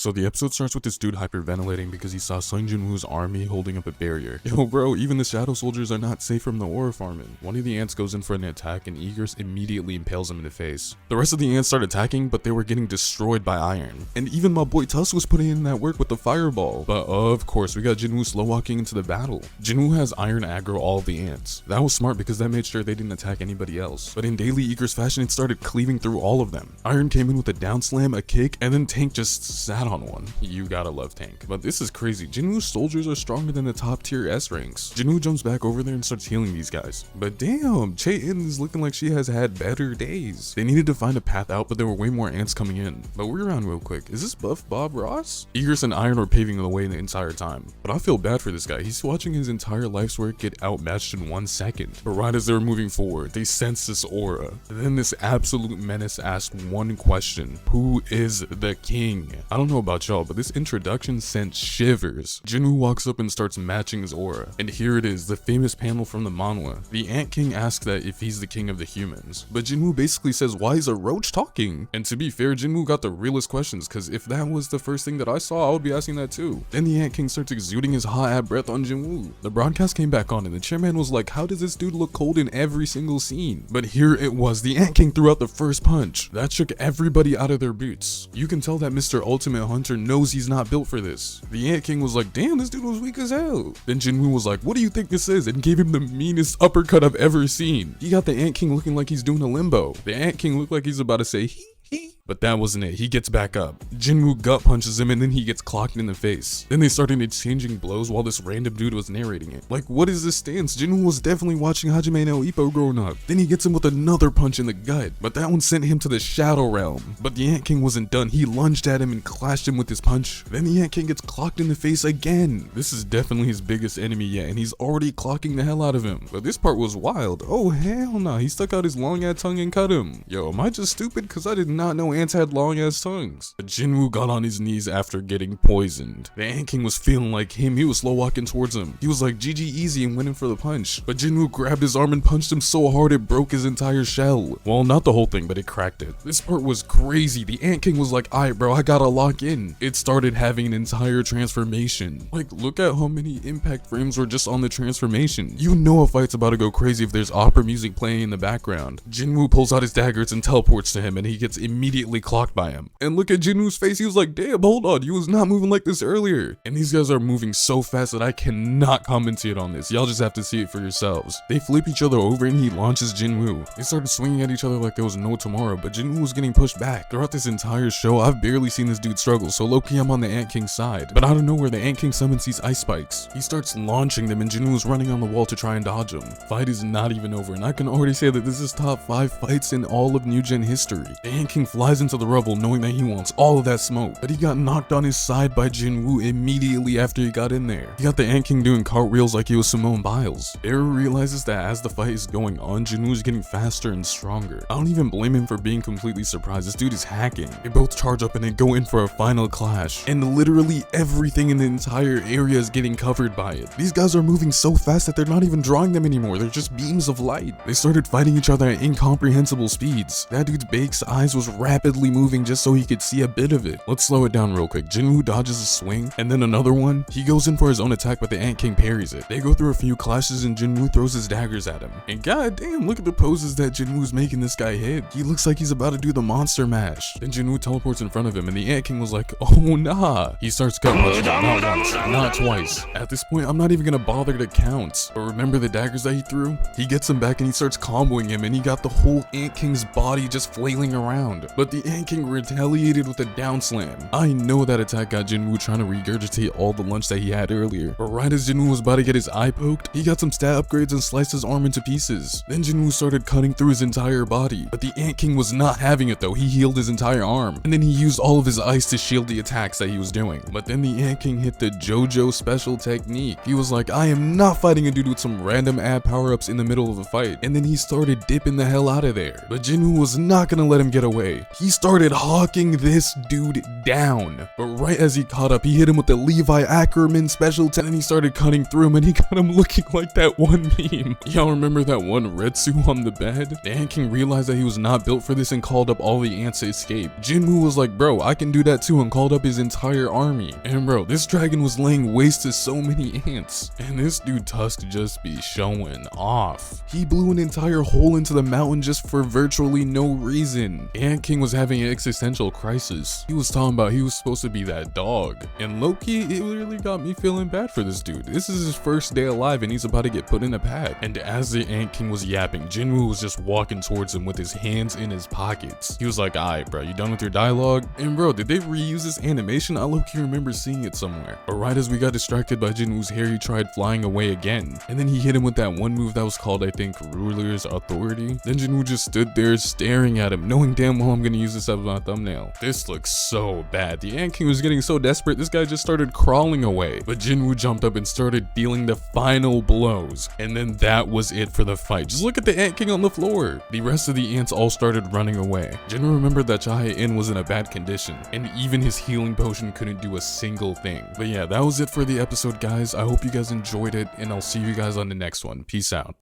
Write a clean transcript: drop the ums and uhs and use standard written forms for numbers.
So the episode starts with this dude hyperventilating because he saw Sung Jin-woo's army holding up a barrier. Yo bro, even the shadow soldiers are not safe from the aura farming. One of the ants goes in for an attack and Igris immediately impales him in the face. The rest of the ants start attacking, but they were getting destroyed by iron. And even my boy Tusk was putting in that work with the fireball. But of course, we got Jinwoo slow walking into the battle. Jinwoo has iron aggro all of the ants. That was smart because that made sure they didn't attack anybody else. But in daily Igris fashion, it started cleaving through all of them. Iron came in with a down slam, a kick, and then Tank just sat on one. You gotta love Tank. But this is crazy. Jinwoo's soldiers are stronger than the top tier S ranks. Jinwoo jumps back over there and starts healing these guys. But damn, Chae-in is looking like she has had better days. They needed to find a path out, but there were way more ants coming in. But we're around real quick. Is this Buff Bob Ross? Igris and Iron are paving the way the entire time. But I feel bad for this guy. He's watching his entire life's work get outmatched in 1 second. But right as they were moving forward, they sense this aura. Then this absolute menace asked one question. Who is the king? I don't know about y'all, but this introduction sent shivers. Jinwoo walks up and starts matching his aura. And here it is, the famous panel from the manhwa. The Ant King asks that if he's the king of the humans. But Jinwoo basically says, why is a roach talking? And to be fair, Jinwoo got the realest questions, because if that was the first thing that I saw, I would be asking that too. Then the Ant King starts exuding his hot breath on Jinwoo. The broadcast came back on and the chairman was like, how does this dude look cold in every single scene? But here it was, the Ant King threw out the first punch. That shook everybody out of their boots. You can tell that Mr. Ultimate Hunter knows he's not built for this. The Ant King was like, damn, this dude was weak as hell. Then Jinwoo was like, what do you think this is? And gave him the meanest uppercut I've ever seen. He got the Ant King looking like he's doing a limbo. The Ant King looked like he's about to say, hee. But that wasn't it. He gets back up. Jinwoo gut punches him and then he gets clocked in the face. Then they started exchanging blows while this random dude was narrating it. Like, what is this stance? Jinwoo was definitely watching Hajime no Ippo growing up. Then he gets him with another punch in the gut, but that one sent him to the Shadow Realm. But the Ant King wasn't done. He lunged at him and clashed him with his punch. Then the Ant King gets clocked in the face again. This is definitely his biggest enemy yet, and he's already clocking the hell out of him. But this part was wild. Oh hell nah, he stuck out his long ass tongue and cut him. Yo, am I just stupid? Cause I did not know ants had long ass tongues. But Jinwoo got on his knees after getting poisoned. The Ant King was feeling like him. He was slow walking towards him. He was like GG easy and went in for the punch. But Jinwoo grabbed his arm and punched him so hard it broke his entire shell. Well, not the whole thing, but it cracked it. This part was crazy. The Ant King was like, alright bro, I gotta lock in. It started having an entire transformation. Like, look at how many impact frames were just on the transformation. You know a fight's about to go crazy if there's opera music playing in the background. Jinwoo pulls out his daggers and teleports to him and he gets immediately clocked by him. And look at Jinwoo's face, he was like, damn, hold on, you was not moving like this earlier. And these guys are moving so fast that I cannot commentate on this. Y'all just have to see it for yourselves. They flip each other over and he launches Jinwoo. They started swinging at each other like there was no tomorrow, but Jinwoo was getting pushed back. Throughout this entire show, I've barely seen this dude struggle, so low-key I'm on the Ant King's side. But out of nowhere, the Ant King summons these ice spikes. He starts launching them and Jinwoo's running on the wall to try and dodge them. Fight is not even over, and I can already say that this is top 5 fights in all of New Gen history. The Ant King flies into the rubble knowing that he wants all of that smoke, but he got knocked on his side by Jinwoo immediately after he got in there. He got the Ant King doing cartwheels like he was Simone Biles. Beru realizes that as the fight is going on, Jinwoo's getting faster and stronger. I don't even blame him for being completely surprised. This dude is hacking. They both charge up and then go in for a final clash, and literally everything in the entire area is getting covered by it. These guys are moving so fast that they're not even drawing them anymore. They're just beams of light. They started fighting each other at incomprehensible speeds. That dude's Bake's eyes was rapidly moving just so he could see a bit of it. Let's slow it down real quick. Jinwoo dodges a swing and then another one. He goes in for his own attack, but the Ant King parries it. They go through a few clashes and Jinwoo throws his daggers at him. And goddamn, look at the poses that Jinwoo's making this guy hit. He looks like he's about to do the monster mash. Then Jinwoo teleports in front of him and the Ant King was like, oh nah. He starts gut punching him, not once, not twice. At this point, I'm not even gonna bother to count. But remember the daggers that he threw? He gets him back and he starts comboing him and he got the whole Ant King's body just flailing around. But the Ant King retaliated with a down slam. I know that attack got Jinwoo trying to regurgitate all the lunch that he had earlier. But right as Jinwoo was about to get his eye poked, he got some stat upgrades and sliced his arm into pieces. Then Jinwoo started cutting through his entire body. But the Ant King was not having it though. He healed his entire arm. And then he used all of his ice to shield the attacks that he was doing. But then the Ant King hit the JoJo special technique. He was like, I am not fighting a dude with some random ad power-ups in the middle of the fight. And then he started dipping the hell out of there. But Jinwoo was not gonna let him get away. he started hawking this dude down. But right as he caught up, he hit him with the Levi Ackerman special 10 and he started cutting through him and he got him looking like that one meme. Y'all remember that one Retsu on the bed? The Ant King realized that he was not built for this and called up all the ants to escape. Jinwoo was like, bro, I can do that too, and called up his entire army. And bro, this dragon was laying waste to so many ants. And this dude Tusk just be showing off. He blew an entire hole into the mountain just for virtually no reason. Ant King was having an existential crisis. He was talking about he was supposed to be that dog. And low-key, it really got me feeling bad for this dude. This is his first day alive and he's about to get put in a pack. And as the Ant King was yapping, Jinwoo was just walking towards him with his hands in his pockets. He was like, alright bro, you done with your dialogue? And bro, did they reuse this animation? I low-key remember seeing it somewhere. But right as we got distracted by Jinwoo's hair, he tried flying away again. And then he hit him with that one move that was called, I think, Ruler's Authority. Then Jinwoo just stood there staring at him, knowing damn well I'm gonna use this as my thumbnail. This looks so bad. The Ant King was getting so desperate, this guy just started crawling away. But Jinwoo jumped up and started dealing the final blows. And then that was it for the fight. Just look at the Ant King on the floor. The rest of the ants all started running away. Jinwoo remembered that Chihaya-In was in a bad condition, and even his healing potion couldn't do a single thing. But yeah, that was it for the episode, guys. I hope you guys enjoyed it, and I'll see you guys on the next one. Peace out.